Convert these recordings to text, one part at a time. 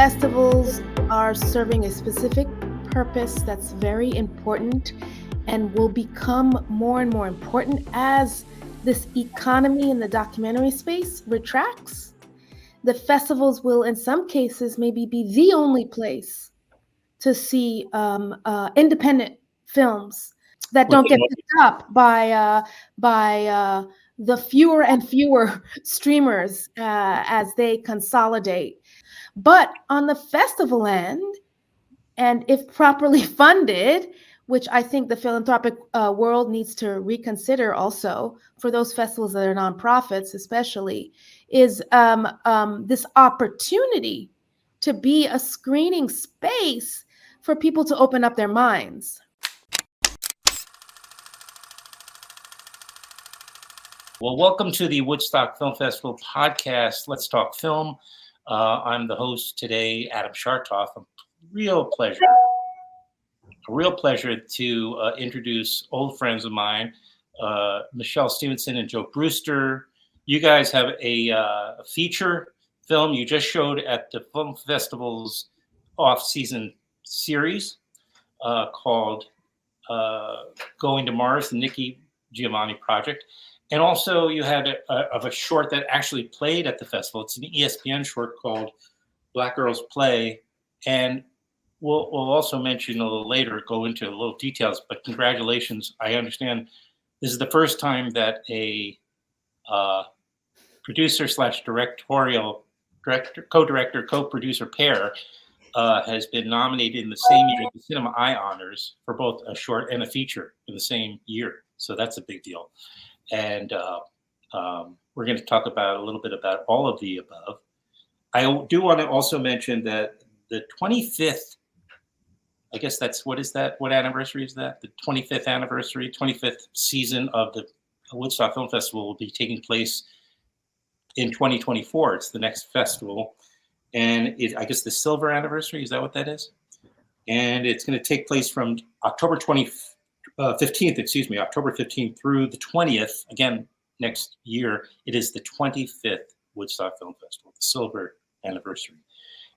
festivals are serving a specific purpose that's very important and will become more and more important as this economy in the documentary space retracts. The festivals will, in some cases, maybe be the only place to see independent films that don't get picked up by the fewer and fewer streamers as they consolidate. But on the festival end, and if properly funded, which I think the philanthropic world needs to reconsider also for those festivals that are nonprofits, especially, is this opportunity to be a screening space for people to open up their minds. Well, welcome to the Woodstock Film Festival podcast. Let's talk film. I'm the host today, Adam Shartoff. A real pleasure to introduce old friends of mine, Michèle Stephenson and Joe Brewster. You guys have a feature film you just showed at the Film Festival's off-season series called Going to Mars, the NIKKI GIOVANNI Project. And also you had a short that actually played at the festival. It's an ESPN short called Black Girls Play. And we'll also mention a little later, go into a little details, but congratulations. I understand this is the first time that a producer / co-director, co-producer pair has been nominated in the same year at the Cinema Eye Honors for both a short and a feature in the same year. So that's a big deal. And we're going to talk about a little bit about all of the above. I do want to also mention that the 25th, I guess that's, what is that? What anniversary is that? The 25th anniversary, 25th season of the Woodstock Film Festival will be taking place in 2024. It's the next festival. And I guess the silver anniversary, is that what that is? And it's going to take place from October 15th through the 20th, again, next year. It is the 25th Woodstock Film Festival, the silver anniversary.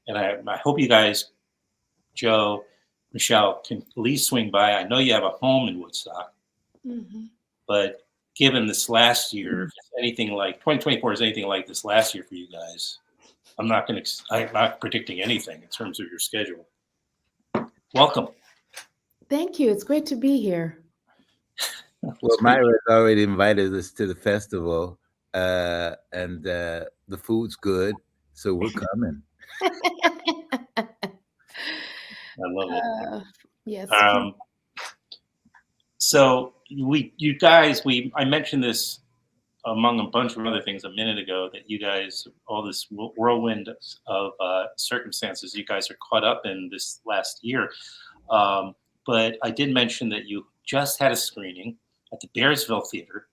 And I hope you guys, Joe, Michèle, can at least swing by. I know you have a home in Woodstock, but given this last year, if it's anything like 2024 is anything like this last year for you guys, I'm not predicting anything in terms of your schedule. Welcome. Thank you. It's great to be here. Well, Myra's already invited us to the festival, and the food's good, so we're coming. I love it. Yes. So I mentioned this among a bunch of other things a minute ago, that you guys, all this whirlwind of circumstances you guys are caught up in this last year. But I did mention that you just had a screening at the Bearsville Theater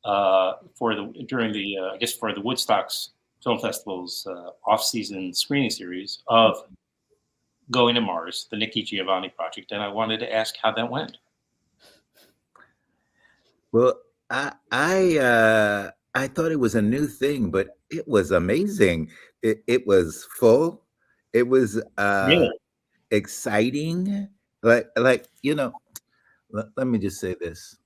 for the Woodstock's Film Festival's off-season screening series of Going to Mars, the NIKKI GIOVANNI Project, and I wanted to ask how that went. Well, I thought it was a new thing, but it was amazing. It was full. It was Really? exciting. Let me just say this.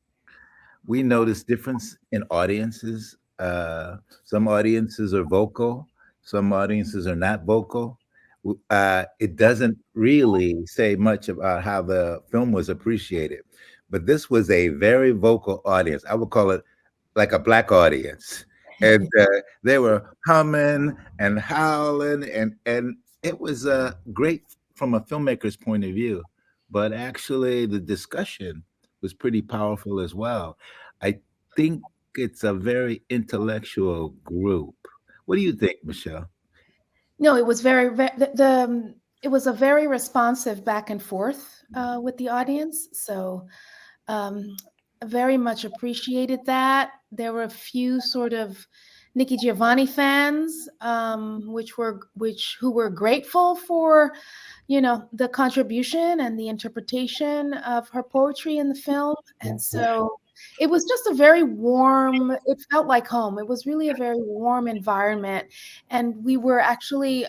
We notice difference in audiences. Some audiences are vocal. Some audiences are not vocal. It doesn't really say much about how the film was appreciated, but this was a very vocal audience. I would call it like a Black audience, and they were humming and howling, and it was great from a filmmaker's point of view. But actually, the discussion was pretty powerful as well. I think it's a very intellectual group. What do you think, Michèle? No, it was it was a very responsive back and forth with the audience. So very much appreciated that. There were a few sort of NIKKI GIOVANNI fans, who were grateful for, the contribution and the interpretation of her poetry in the film. And so it was just a very warm, it felt like home. It was really a very warm environment. And we were actually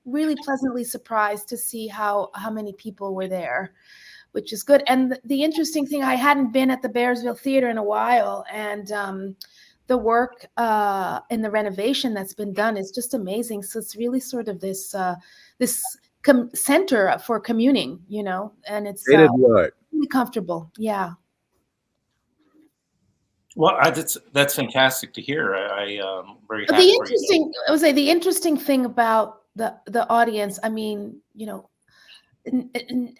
really pleasantly surprised to see how many people were there, which is good. And the interesting thing, I hadn't been at the Bearsville Theater in a while, and the work and the renovation that's been done is just amazing. So it's really sort of this center for communing, you know, and it's really comfortable. Yeah. Well, that's fantastic to hear. I'm very happy for you. I would say the interesting thing about the audience, I mean, you know,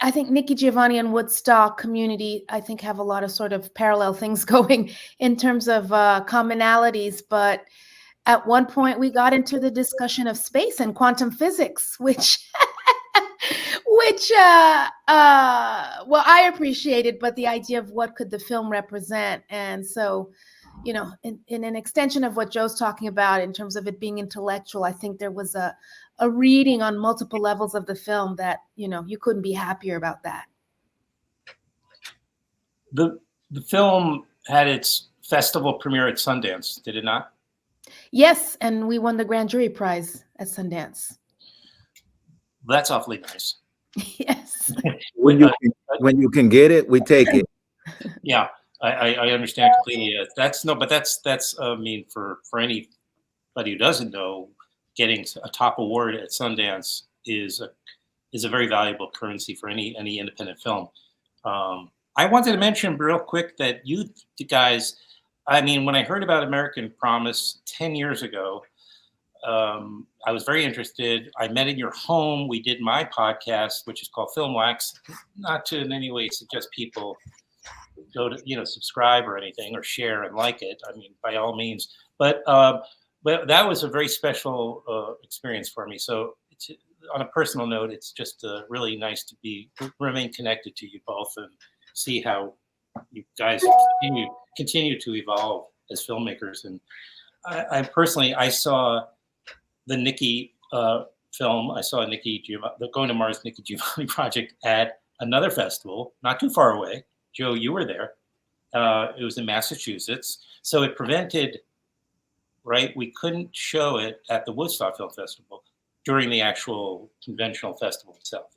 I think Nikki Giovanni and Woodstock community, I think, have a lot of sort of parallel things going in terms of commonalities. But at one point, we got into the discussion of space and quantum physics, which well, I appreciated, but the idea of what could the film represent. And so, you know, in an extension of what Joe's talking about in terms of it being intellectual, I think there was a reading on multiple levels of the film that, you know, you couldn't be happier about that. The film had its festival premiere at Sundance, did it not? Yes, and we won the grand jury prize at Sundance. That's awfully nice. Yes. When you can get it, we take it. Yeah, I understand completely. That's I mean, for anybody who doesn't know, getting a top award at Sundance is a very valuable currency for any independent film. I wanted to mention real quick that you guys, I mean, when I heard about American Promise 10 years ago, I was very interested. I met in your home. We did my podcast, which is called Film Wax. Not to in any way suggest people go to, you know, subscribe or anything or share and like it. I mean, by all means. But that was a very special experience for me. So on a personal note, it's just really nice to remain connected to you both and see how you guys continue to evolve as filmmakers. And I personally, I saw the NIKKI film. I saw the Going to Mars NIKKI Giovanni Project at another festival, not too far away. Joe, you were there. It was in Massachusetts. So it prevented, right? We couldn't show it at the Woodstock Film Festival during the actual conventional festival itself.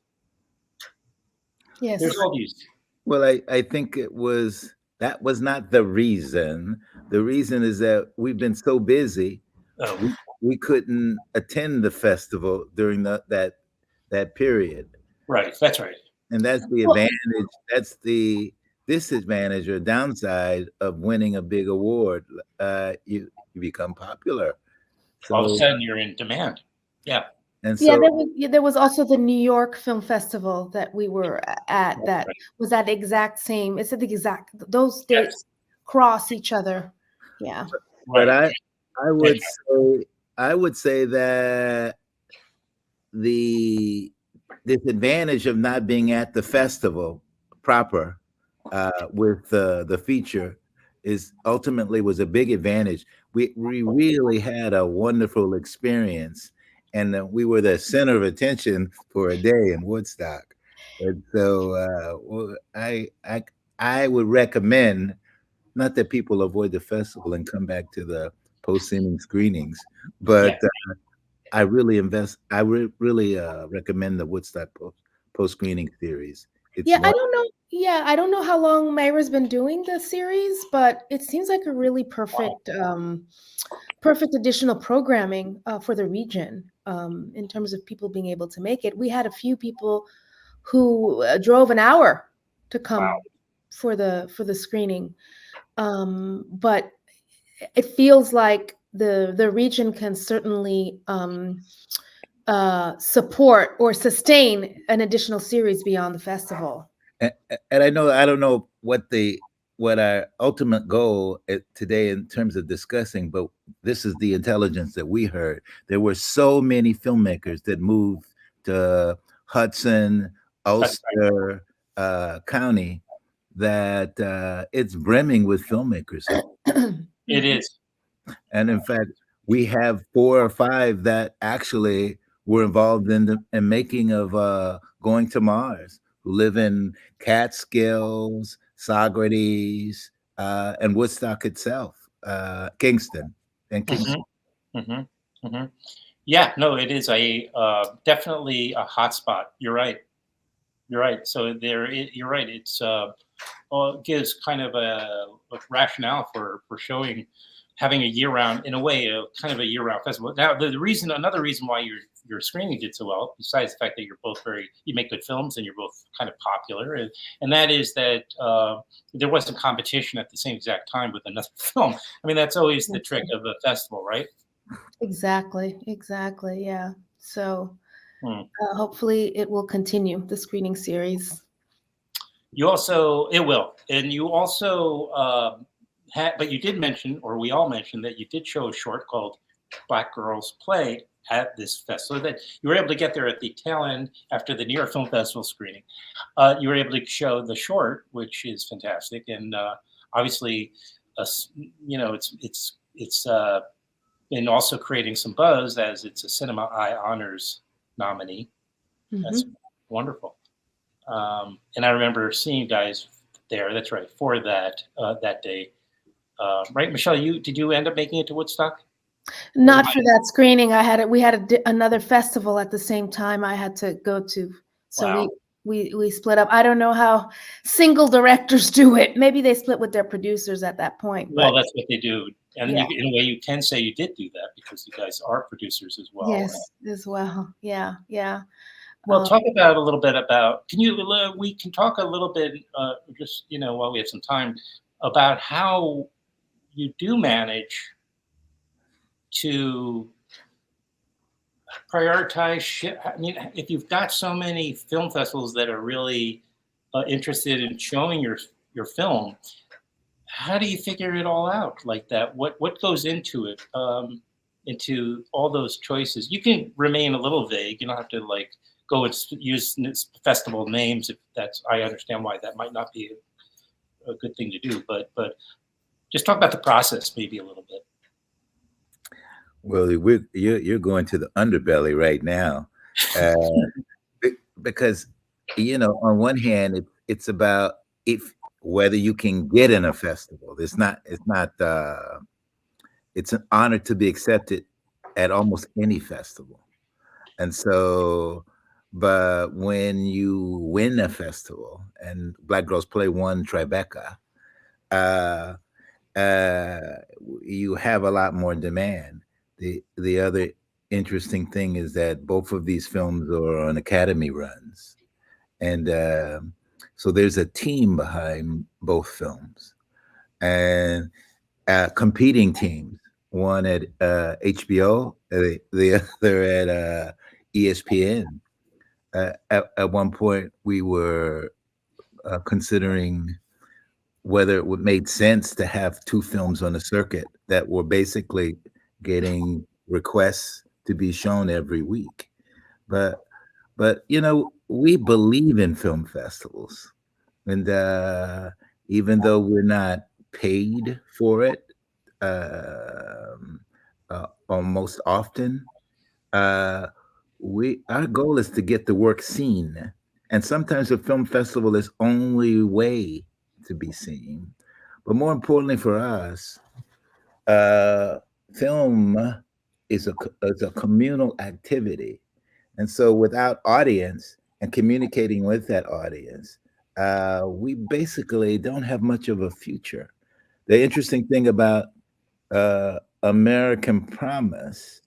Yes. There's all these. Well, I think that was not the reason. The reason is that we've been so busy. We couldn't attend the festival during that period. Right, that's right. And that's the advantage. That's the disadvantage or downside of winning a big award. You become popular. So, all of a sudden, you're in demand. Yeah. And so, there was also the New York Film Festival that we were at. That was that exact same. It's the exact. Those dates cross each other. Yeah. But I would say that the disadvantage of not being at the festival proper with the feature is ultimately was a big advantage. We really had a wonderful experience, and we were the center of attention for a day in Woodstock. And so I would recommend, not that people avoid the festival and come back to the post-screening screenings, but I really recommend the Woodstock post-screening series. I don't know. Yeah, I don't know how long Myra's been doing the series, but it seems like a really perfect additional programming for the region in terms of people being able to make it. We had a few people who drove an hour to come for the screening, but it feels like the region can certainly support or sustain an additional series beyond the festival. And I don't know what our ultimate goal today in terms of discussing, but this is the intelligence that we heard. There were so many filmmakers that moved to Hudson, Ulster County that it's brimming with filmmakers. It is. And in fact, we have 4 or 5 that actually were involved in the making of Going to Mars, who live in Catskills, Saugerties, and Woodstock itself, Kingston and Kingston. Mm-hmm. Mm-hmm. Mm-hmm. Yeah, no, it is a definitely a hotspot. You're right. You're right. So you're right. It's well, it gives kind of a rationale for showing, having a year round, in a way, a kind of a year round festival. Now, another reason why your screening did so well, besides the fact that you make good films and you're both kind of popular, and that is that there wasn't competition at the same exact time with another film. I mean, that's always the trick of a festival, right? Exactly. Exactly. Yeah. So Hmm. hopefully it will continue the screening series. It will, and you also but you did mention, or we all mentioned, that you did show a short called Black Girls Play at this festival. That you were able to get there at the tail end after the New York Film Festival screening. You were able to show the short, which is fantastic, and obviously, it's been also creating some buzz as it's a Cinema Eye Honors nominee. That's wonderful. And I remember seeing you guys there. That's right, for that day. Right, Michelle, did you end up making it to Woodstock? Not for that screening. We had another festival at the same time I had to go to. So Wow. we split up. I don't know how single directors do it. Maybe they split with their producers at that point. Well, that's what they do. And yeah. in a way, you can say you did do that because you guys are producers as well. Yes, as well. Yeah, yeah. Well, talk about a little bit about. We can talk a little bit, just while we have some time, about how you do manage to prioritize shit. I mean, if you've got so many film festivals that are really interested in showing your film, how do you figure it all out like that? What goes into it? Into all those choices? You can remain a little vague. You don't have to go and use festival names. If I understand why that might not be a good thing to do. But just talk about the process maybe a little bit. Well, you're going to the underbelly right now, because on one hand it's about whether you can get in a festival. It's an honor to be accepted at almost any festival, and so. But when you win a festival, and Black Girls Play won Tribeca, you have a lot more demand. The other interesting thing is that both of these films are on Academy runs, and so there's a team behind both films, and competing teams. One at HBO, the other at ESPN. At one point, we were considering whether it made sense to have two films on the circuit that were basically getting requests to be shown every week. But we believe in film festivals, and even though we're not paid for it almost often, our goal is to get the work seen, and sometimes a film festival is only way to be seen. But more importantly for us, film is a communal activity, and so without audience and communicating with that audience, we basically don't have much of a future. The interesting thing about American Promise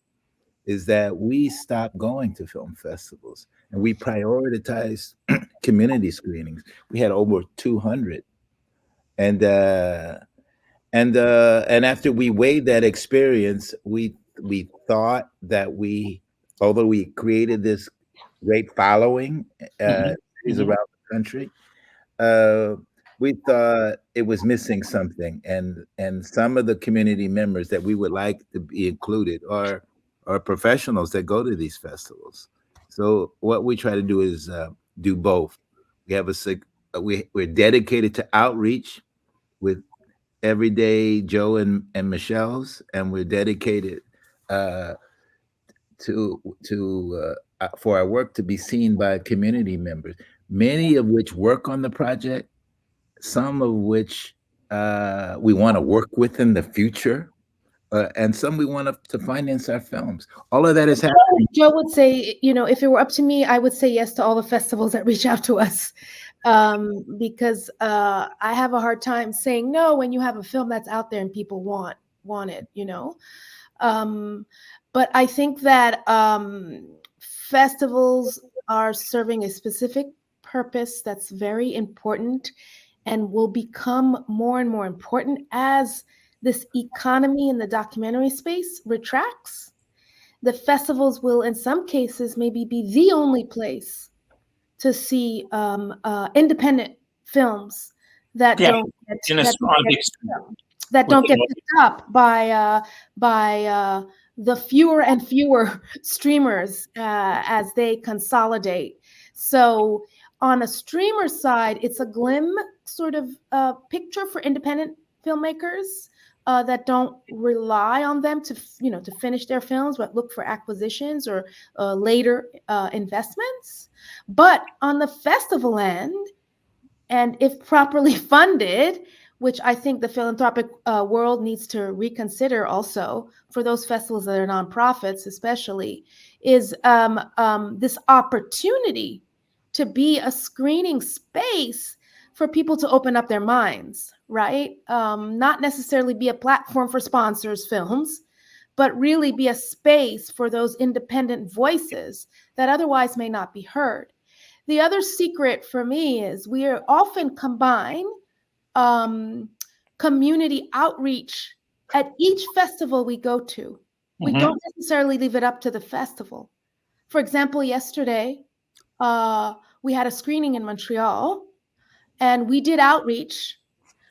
is that we stopped going to film festivals and we prioritized community screenings. We had over 200, and after we weighed that experience, we thought that although we created this great following around the country, we thought it was missing something, and some of the community members that we would like to be included are professionals that go to these festivals. So what we try to do is do both. We have we're dedicated to outreach with Everyday Joe and Michelle's, and we're dedicated for our work to be seen by community members, many of which work on the project, some of which we want to work with in the future, and some we want to finance our films. All of that is happening. Joe would say, if it were up to me, I would say yes to all the festivals that reach out to us, because I have a hard time saying no when you have a film that's out there and people want it, But I think that festivals are serving a specific purpose that's very important and will become more and more important as this economy in the documentary space retracts. The festivals will, in some cases, maybe be the only place to see independent films that don't get picked up by the fewer and fewer streamers as they consolidate. So on a streamer side, it's a glim sort of picture for independent filmmakers that don't rely on them to finish their films, but look for acquisitions or later investments. But on the festival end, and if properly funded, which I think the philanthropic world needs to reconsider also for those festivals that are nonprofits, especially, is this opportunity to be a screening space for people to open up their minds, right? Not necessarily be a platform for sponsors' films, but really be a space for those independent voices that otherwise may not be heard. The other secret for me is we are often combine community outreach at each festival we go to. We don't necessarily leave it up to the festival. For example, yesterday, we had a screening in Montreal, and we did outreach.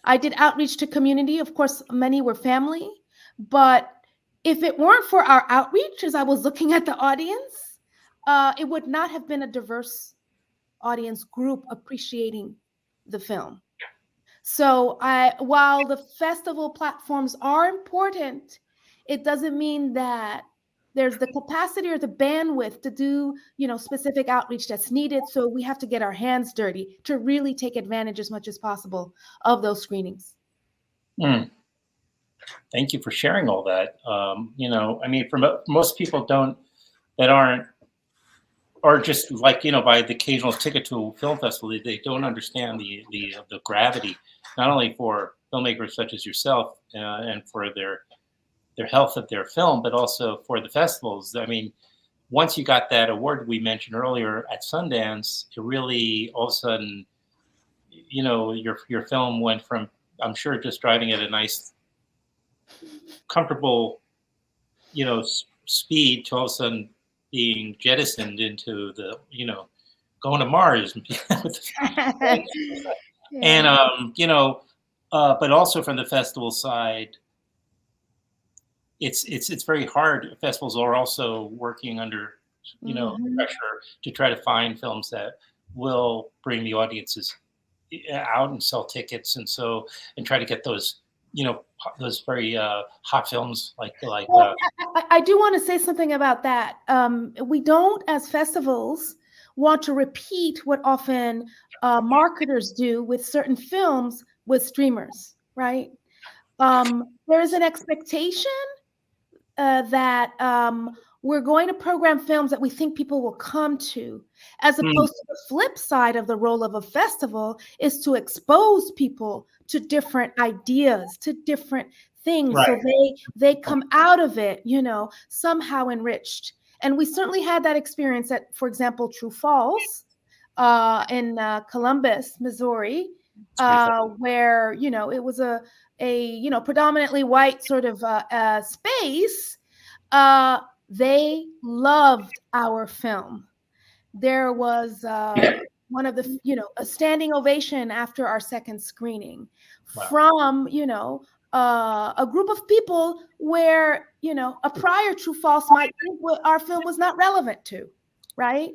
I did outreach to community. Of course, many were family, but if it weren't for our outreach, as I was looking at the audience, it would not have been a diverse audience group appreciating the film. So while the festival platforms are important, it doesn't mean that there's the capacity or the bandwidth to do, specific outreach that's needed. So we have to get our hands dirty to really take advantage as much as possible of those screenings. Thank you for sharing all that. For most people that aren't, or just like, buy the occasional ticket to a film festival, they don't understand the gravity, not only for filmmakers such as yourself and for their health of their film, but also for the festivals. I mean, once you got that award we mentioned earlier at Sundance, it really all of a sudden, your film went from, I'm sure, just driving at a nice, comfortable, speed to all of a sudden being jettisoned into the, going to Mars. And, but also from the festival side, it's very hard. Festivals are also working under, pressure to try to find films that will bring the audiences out and sell tickets, and try to get those, those very hot films like. Well, I do want to say something about that. We don't, as festivals, want to repeat what often marketers do with certain films with streamers, right? There is an expectation that we're going to program films that we think people will come to, as opposed to the flip side of the role of a festival is to expose people to different ideas, to different things, right. So they come out of it, somehow enriched. And we certainly had that experience at, for example, True Falls in Columbus, Missouri, where it was a predominantly white sort of space. They loved our film. There was one of the, a standing ovation after our second screening. Wow. From, a group of people where, a prior True False might think our film was not relevant to, right?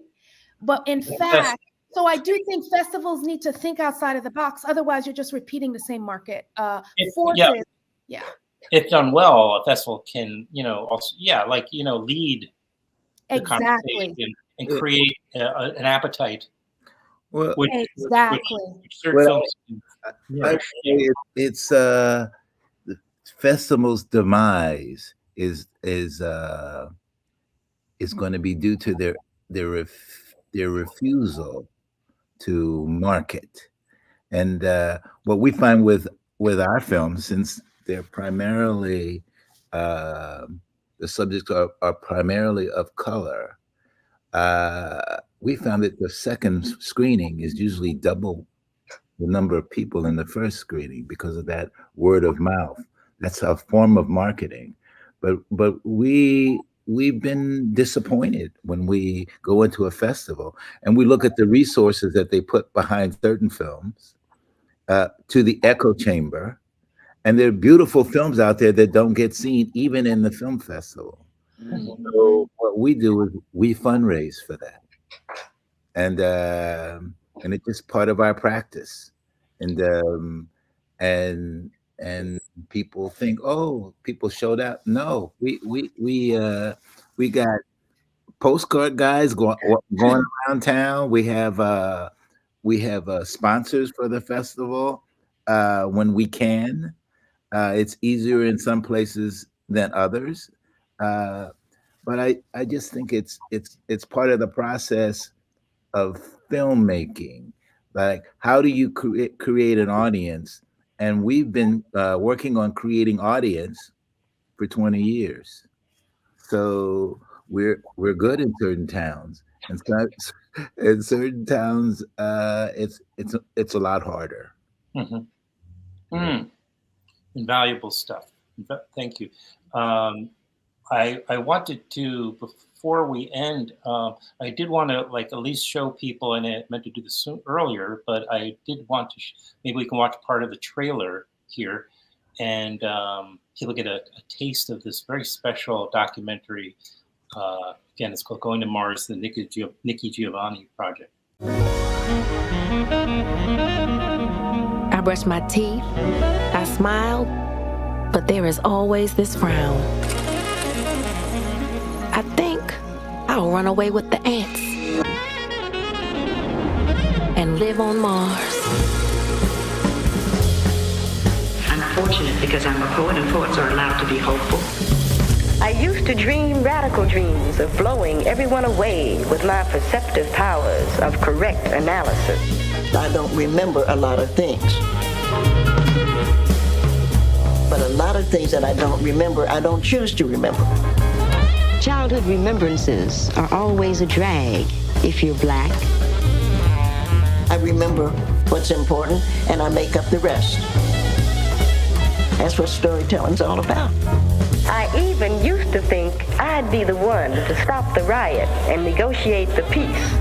But in fact, so I do think festivals need to think outside of the box. Otherwise, you're just repeating the same market forces. Yeah. If done well, a festival can, also, lead the conversation and create an appetite. Well, exactly. Which films Yeah. I would say it's the festival's demise is going to be due to their refusal to market. And what we find with our films, since they're primarily uh, the subjects are primarily of color, we found that the second screening is usually double the number of people in the first screening because of that word of mouth. That's a form of marketing. But we've been disappointed when we go into a festival and we look at the resources that they put behind certain films to the echo chamber, and there are beautiful films out there that don't get seen even in the film festival. So what we do is we fundraise for that, and it's just part of our practice. And and people think, oh, people showed up. No, we got postcard guys going around town. We have sponsors for the festival when we can. It's easier in some places than others, uh, but I just think it's part of the process of filmmaking. Like, how do you create an audience? And we've been working on creating audience for 20 years. So we're good in certain towns, and so, in certain towns, it's a lot harder. Invaluable stuff. Thank you. I wanted to, before we end, I did want to like at least show people, and I meant to do this earlier, but I did want to, maybe we can watch part of the trailer here, and people get a taste of this very special documentary. Again, it's called Going to Mars, the NIKKI Giovanni Project. I brush my teeth, I smile, but there is always this frown. I think I'll run away with the ants and live on Mars. I'm fortunate because I'm a poet and poets are allowed to be hopeful. I used to dream radical dreams of blowing everyone away with my perceptive powers of correct analysis. I don't remember a lot of things. But a lot of things that I don't remember, I don't choose to remember. Childhood remembrances are always a drag if you're Black. I remember what's important and I make up the rest. That's what storytelling's all about. I even used to think I'd be the one to stop the riot and negotiate the peace.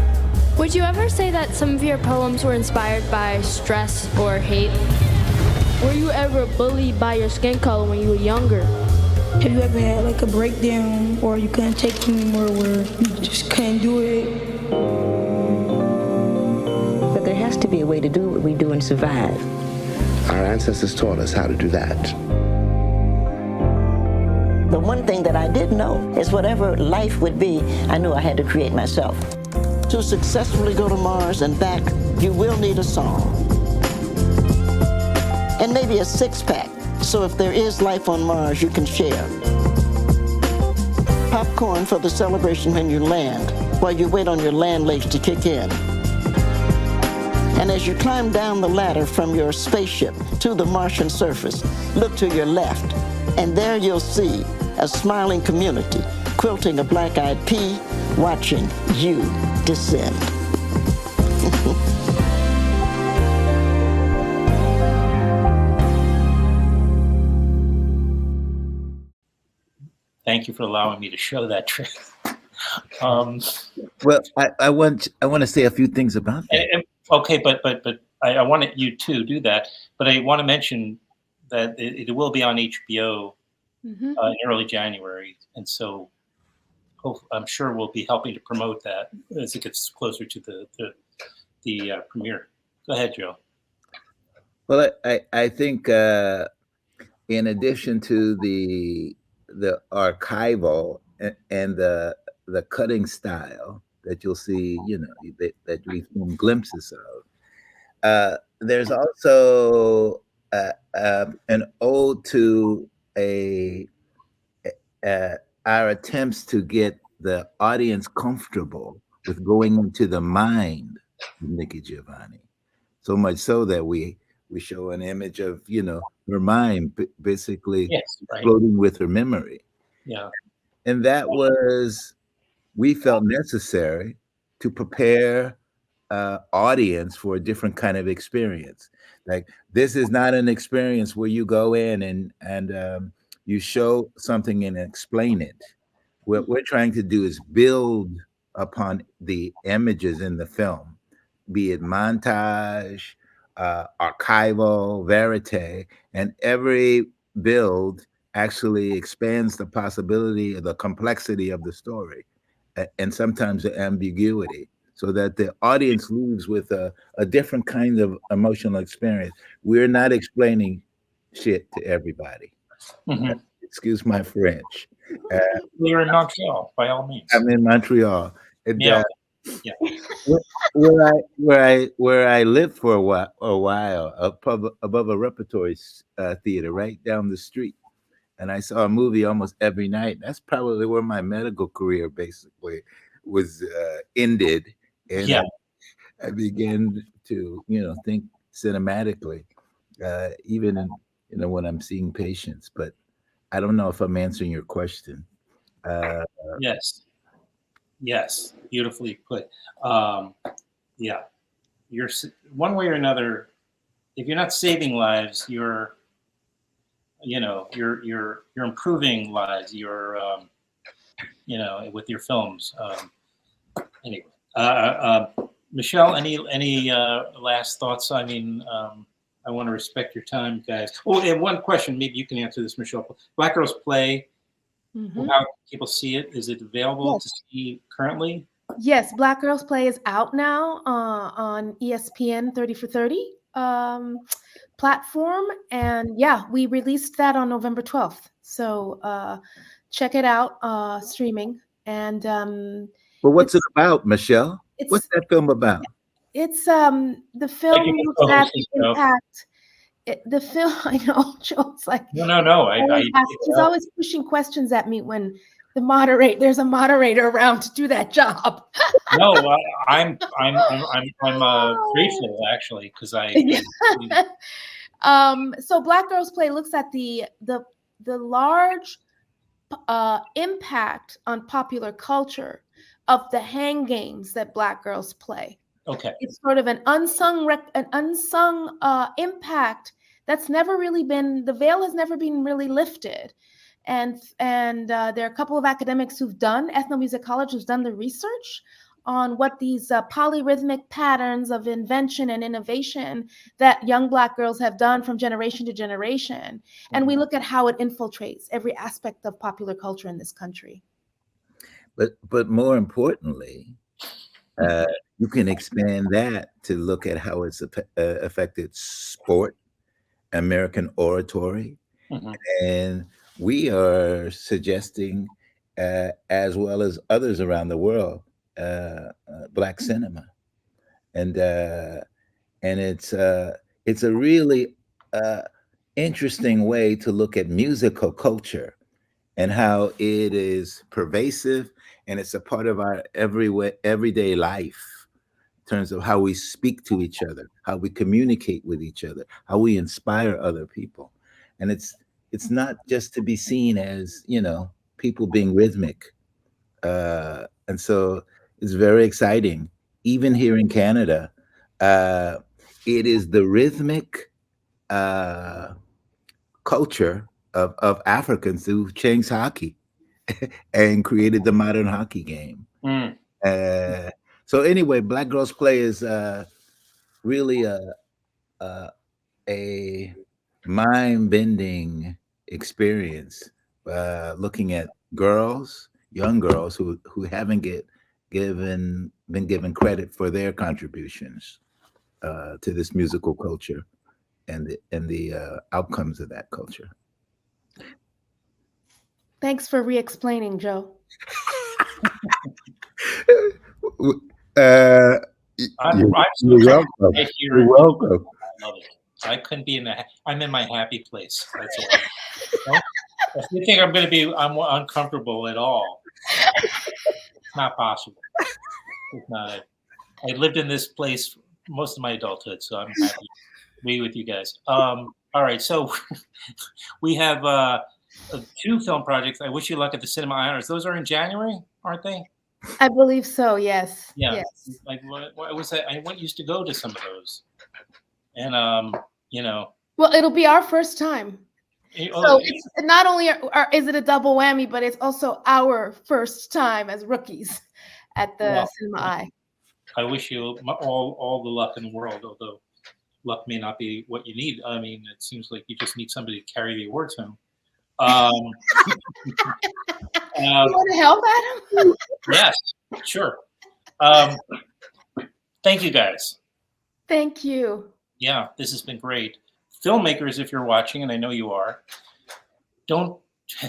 Would you ever say that some of your poems were inspired by stress or hate? Were you ever bullied by your skin color when you were younger? Have you ever had like a breakdown or you couldn't take it anymore where you just couldn't do it? But there has to be a way to do what we do and survive. Our ancestors taught us how to do that. The one thing that I did know is whatever life would be, I knew I had to create myself. To successfully go to Mars and back, you will need a song. And maybe a six-pack, so if there is life on Mars, you can share. Popcorn for the celebration when you land, while you wait on your land legs to kick in. And as you climb down the ladder from your spaceship to the Martian surface, look to your left, and there you'll see a smiling community quilting a black-eyed pea, watching you descend. Thank you for allowing me to show that trick. Well, I want to say a few things about that. Okay, but I wanted you to do that. But I want to mention that it will be on HBO in early January, and so I'm sure we'll be helping to promote that as it gets closer to the premiere. Go ahead, Joe. Well, I think in addition to the archival and the cutting style that you'll see, that we film glimpses There's also an ode to our attempts to get the audience comfortable with going into the mind of Nikki Giovanni. So much so that we show an image of, her mind basically exploding with her memory. Yeah. And that we felt necessary to prepare audience for a different kind of experience. Like, this is not an experience where you go in and you show something and explain it. What we're trying to do is build upon the images in the film, be it montage, archival, verite, and every build actually expands the possibility of the complexity of the story, and sometimes the ambiguity, so that the audience leaves with a different kind of emotional experience. We're not explaining shit to everybody. Mm-hmm. Excuse my French. You're in Montreal, by all means. I'm in Montreal. And, yeah. Where I lived for a while, above a repertory theater right down the street. And I saw a movie almost every night. That's probably where my medical career basically was ended. And I began to, think cinematically, even in, when I'm seeing patients. But I don't know if I'm answering your question. Yes, beautifully put. Yeah, you're one way or another. If you're not saving lives, you're improving lives. You're with your films. Anyway, Michèle, any last thoughts? I mean, I want to respect your time, guys. Oh, and one question, maybe you can answer this, Michèle. Black Girls Play. Mm-hmm. How people see it? Is it available to see currently? Yes, Black Girls Play is out now on ESPN 30 for 30 platform. And we released that on November 12th. So check it out, streaming. And well, what's it about, Michèle? What's that film about? It's the film looks at the impact. The film, I know, Joe's like, no. He's always pushing questions at me when there's a moderator around to do that job. No, I'm grateful actually, because So Black Girls Play looks at the large impact on popular culture of the hang games that Black girls play. Okay. It's sort of an unsung impact that's never really been, the veil has never been really lifted. And there are a couple of academics ethnomusicologists who've done the research on what these polyrhythmic patterns of invention and innovation that young Black girls have done from generation to generation. And we look at how it infiltrates every aspect of popular culture in this country. But more importantly, you can expand that to look at how it's affected sport, American oratory, and we are suggesting, as well as others around the world, Black cinema, and it's a really interesting way to look at musical culture and how it is pervasive, and it's a part of our everyday life in terms of how we speak to each other, how we communicate with each other, how we inspire other people. And it's not just to be seen as, people being rhythmic. And so it's very exciting. Even here in Canada, it is the rhythmic culture of Africans who changed hockey and created the modern hockey game. So anyway, Black Girls Play is really a mind-bending experience, looking at young girls who haven't been given credit for their contributions to this musical culture and the outcomes of that culture. Thanks for re-explaining, Joe. I'm You're so welcome. right here. You're welcome. I love it. I couldn't be I'm in my happy place. That's all. If you think I'm uncomfortable at all, it's not possible. It's not. I lived in this place most of my adulthood, so I'm happy to be with you guys. All right, so we have 2 film projects. I wish you luck at the Cinema Honors. Those are in January, aren't they? I believe so. Yes. Yeah. Yes. Like what was that? I used to go to some of those, and Well, it'll be our first time. So it's not only is it a double whammy, but it's also our first time as rookies at the Cinema Eye. I wish you all the luck in the world, although luck may not be what you need. I mean, it seems like you just need somebody to carry the awards home. You want to help, Adam? Yes, sure. Thank you, guys. Thank you. Yeah, this has been great. Filmmakers, if you're watching, and I know you are, don't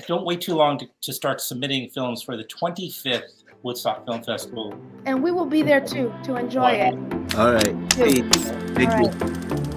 wait too long to start submitting films for the 25th Woodstock Film Festival. And we will be there too to enjoy it. All right. Hey, thank you.